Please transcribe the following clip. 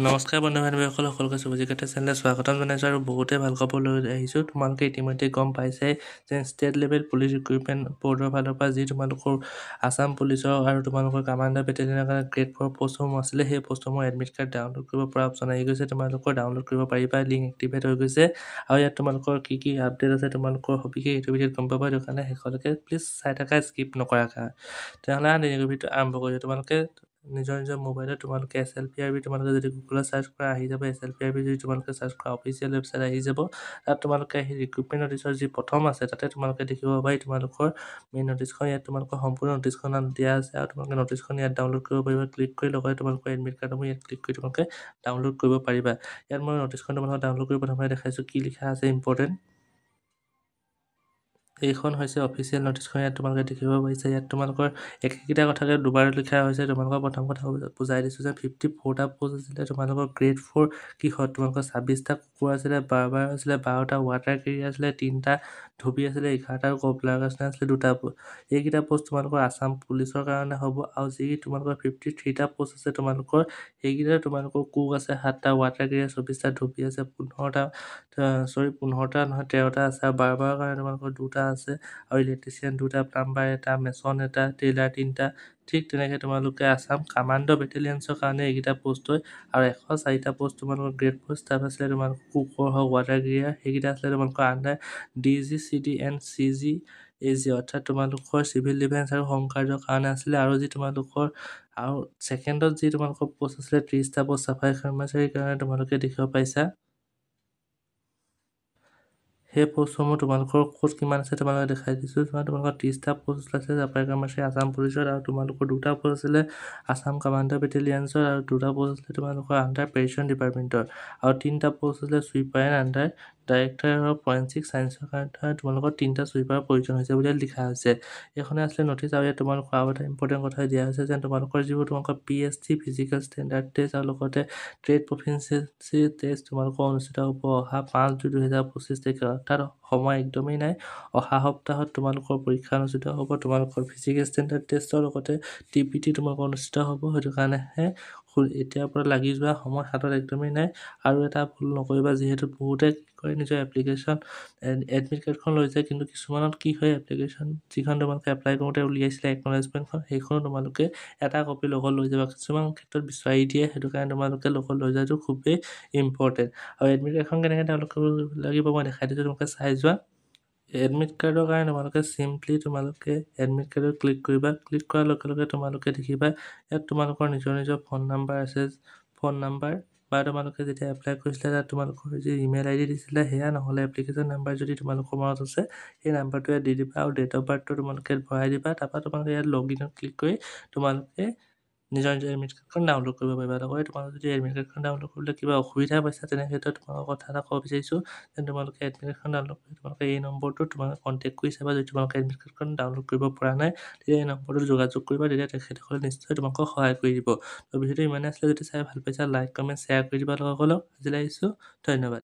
নমস্কাৰ বন্ধু-বান্ধৱীসকল, সকলোকে শুভজিকাতে চেনেললৈ স্বাগতম জনাইছোঁ আৰু বহুতেই ভাল খবৰ লৈ আহিছোঁ। তোমালোকে ইতিমধ্যে গম পাইছে যে ষ্টেট লেভেল পুলিচ ৰিক্ৰুটমেণ্ট বৰ্ডৰ ফালৰ পৰা যি তোমালোকৰ আছাম পুলিচৰ আৰু তোমালোকৰ কামাণ্ডাৰ বেটেলিয়নৰ কাৰণে গ্ৰেড 4 পষ্টসমূহ আছিলে, সেই পষ্টসমূহৰ এডমিট কাৰ্ড ডাউনলোড কৰিব পৰা অপশ্যন আহি গৈছে। তোমালোকৰ ডাউনলোড কৰিব পাৰিবা, লিংক এক্টিভেট হৈ গৈছে আৰু ইয়াত তোমালোকৰ কি আপডেট আছে তোমালোকৰ সবিশেষ এইটো ভিডিঅ'ত গম পাবা। সেইটো কাৰণে শেষলৈকে প্লিজ চাই থাকা, স্কিপ নকৰাকৈ। তেনেহ'লে ভিডিঅ'টো আৰম্ভ কৰিছোঁ। তোমালোকে নিজৰ মোবাইলত তোমালোকে SLPRB তোমালোকে যদি গুগলত চাৰ্চ কৰা আহি যাব। SLPRB যদি তোমালোকে চাৰ্চ কৰা অফিচিয়েল ৱেবছাইট আহি যাব। তাত তোমালোকে আহি ৰিক্ৰুটমেণ্ট নটিছৰ যি প্ৰথম আছে তাতে তোমালোকে দেখিব পাৰি তোমালোকৰ মেইন নটিছখন। ইয়াত তোমালোকৰ সম্পূৰ্ণ নটিছখন দিয়া আছে আৰু তোমালোকে নটিছখন ইয়াত ডাউনলোড কৰিব পাৰিবা। ক্লিক কৰি লগতে তোমালোকৰ এডমিট কাৰ্ডসমূহ ইয়াত ক্লিক কৰি তোমালোকে ডাউনলোড কৰিব পাৰিবা। ইয়াত মই নটিছখন তোমালোকক ডাউনলোড কৰি প্ৰথমে দেখাইছোঁ কি লিখা আছে ইম্পৰ্টেণ্ট। এইখন হৈছে অফিচিয়েল নটিছখন। ইয়াত তোমালোকে দেখিব পাৰিছে ইয়াত তোমালোকৰ একেকেইটা কথাকে দুবাৰ লিখা হৈছে। তোমালোকৰ প্ৰথম কথা বুজাই দিছোঁ যে 54টা পোষ্ট আছিলে তোমালোকৰ গ্ৰেড 4 কিহত তোমালোকৰ 26টা কুকুৰ আছিলে, বাৰ্বাৰ আছিলে, 12টা ৱাটাৰ কেৰিয়াৰ আছিলে, 3টা ধুবি আছিলে, 11টা কপলাৰ আছিলে, 2টা পোষ্ট। এইকেইটা পোষ্ট তোমালোকৰ আছাম পুলিচৰ কাৰণে হ'ব আৰু যি তোমালোকৰ 53টা পোষ্ট আছে তোমালোকৰ সেইকেইটা তোমালোকৰ কুক আছে 7টা, ৱাটাৰ কেৰিয়াৰ 24টা, ধুবি আছে 15টা নহয় 13টা আছে আৰু বাৰ্বাৰৰ কাৰণে তোমালোকৰ 2টা আছে আৰু ইলেক্ট্ৰিচিয়ান 2টা, প্লাম্বাৰ 1টা, মেছন 1টা, টেইলাৰ 3টা। ঠিক তেনেকৈ তোমালোকে আছাম কামাণ্ডো বেটেলিয়নছৰ কাৰণে এইকেইটা পোষ্ট হয় আৰু 104টা পোষ্ট তোমালোকৰ গ্ৰেড 4 ষ্টাফ আছিলে তোমালোকৰ কুকৰ হওক ৱাটাৰ কেৰিয়াৰ সেইকেইটা আছিলে তোমালোকৰ under DG CD and CG AG অৰ্থাৎ তোমালোকৰ চিভিল ডিফেন্স আৰু হোম গাৰ্ডৰ কাৰণে আছিলে। আৰু যি তোমালোকৰ আৰু ছেকেণ্ডত যি তোমালোকৰ পোষ্ট আছিলে 30টা পোষ্ট চাফাই কৰ্মচাৰীৰ কাৰণে তোমালোকে দেখিব পাইছা। সেই পোষ্টসমূহ তোমালোকৰ ক'ত কিমান আছে তোমালোকে দেখাই দিছোঁ। তোমালোকৰ 30টা পোষ্ট আছে চাফাই কৰ্মচাৰী আছাম পুলিচত আৰু তোমালোকৰ 2টা পোষ্ট আছিলে আছাম কামাণ্ডো বেটেলিয়নছৰ আৰু 2টা পোষ্ট আছিলে তোমালোকৰ আণ্ডাৰ পেৰিছন ডিপাৰ্টমেণ্টৰ আৰু 3টা পোষ্ট আছিলে sweeper and under director of forensic ছায়েন্সৰ কাৰণে তোমালোকৰ 3টা চুইপাৰৰ প্ৰয়োজন হৈছে বুলি লিখা হৈছে। এইখনে আছিলে নটিছ আৰু ইয়াত তোমালোকৰ আৰু এটা ইম্পৰ্টেণ্ট কথা দিয়া হৈছে যে তোমালোকৰ যিবোৰ তোমালোকৰ PST ফিজিকেল ষ্টেণ্ডাৰ্ড টেষ্ট আৰু লগতে ট্ৰেড প্ৰফিচিয়েঞ্চি টেষ্ট তোমালোকৰ অনুষ্ঠিত হ'ব অহা 5/2/2025 তাৰিখে। অৰ্থাৎ সময় একদমেই নাই। অহা সপ্তাহত তোমালোকৰ পৰীক্ষা অনুষ্ঠিত হ'ব। তোমালোকৰ ফিজিকেল ষ্টেণ্ডাৰ্ড টেষ্টৰ লগতে TPT তোমালোকৰ অনুষ্ঠিত হ'ব। সেইটো কাৰণেহে এতিয়াৰ পৰা লাগি যোৱা সময় হাতত একদমেই নাই। আৰু এটা ভুল নকৰিবা, যিহেতু বহুতে কি কৰে নিজৰ এপ্লিকেশ্যন এডমিট কাৰ্ডখন লৈ যায়, কিন্তু কিছুমানত কি হয় এপ্লিকেশ্যন যিখন তোমালোকে এপ্লাই কৰোঁতে উলিয়াইছিলে একনলেজমেণ্টখন সেইখনো তোমালোকে এটা কপি লগত লৈ যাবা। কিছুমান ক্ষেত্ৰত বিচাৰি দিয়ে, সেইটো কাৰণে তোমালোকে লগত লৈ যোৱাটো খুবেই ইম্পৰ্টেণ্ট। আৰু এডমিট কাৰ্ডখন কেনেকৈ ডাউনলোড কৰিব লাগিব মই দেখাই দিছোঁ, তোমালোকে চাই যোৱা। এডমিট কাৰ্ডৰ কাৰণে তোমালোকে চিম্পলি তোমালোকে এডমিট কাৰ্ডত ক্লিক কৰিবা। ক্লিক কৰাৰ লগে লগে তোমালোকে দেখিবা ইয়াত তোমালোকৰ নিজৰ ফোন নাম্বাৰ আছে। ফোন নাম্বাৰ বা তোমালোকে যেতিয়া এপ্লাই কৰিছিলে তাত তোমালোকৰ যি ইমেইল ID দিছিলে সেয়া, নহ'লে এপ্লিকেশ্যন নাম্বাৰ যদি তোমালোকৰ মনত আছে সেই নাম্বাৰটো ইয়াত দি দিবা আৰু ডেট অফ বাৰ্থটো তোমালোকে ভৰাই দিবা। তাৰপৰা তোমালোকে ইয়াত লগইনত ক্লিক কৰি তোমালোকে নিজৰ এডমিট কাৰ্ডখন ডাউনলোড কৰিব পাৰিবা। লগতে তোমালোকে যদি এডমিট কাৰ্ডখন ডাউনলোড কৰিবলৈ কিবা অসুবিধা পাইছা তেনে ক্ষেত্ৰত তোমালোকৰ কথা এটা ক'ব বিচাৰিছোঁ যে তোমালোকে এডমিট কাৰ্ডখন ডাউনলোড কৰি তোমালোকে এই নম্বৰটোত তোমালোকে কণ্টেক্ট কৰি চাবা। যদি তোমালোকে এডমিট কাৰ্ডখন ডাউনলোড কৰিব পৰা নাই তেতিয়া এই নম্বৰটোত যোগাযোগ কৰিবা, তেতিয়া তেখেতসকলে নিশ্চয় তোমালোকক সহায় কৰি দিব। তো ভিডিঅ'টো ইমানেই আছিলে। যদি চাই ভাল পাইছা লাইক কমেণ্ট শ্বেয়াৰ কৰি দিবা লগৰসকলক। আজিলৈ আহিছোঁ, ধন্যবাদ।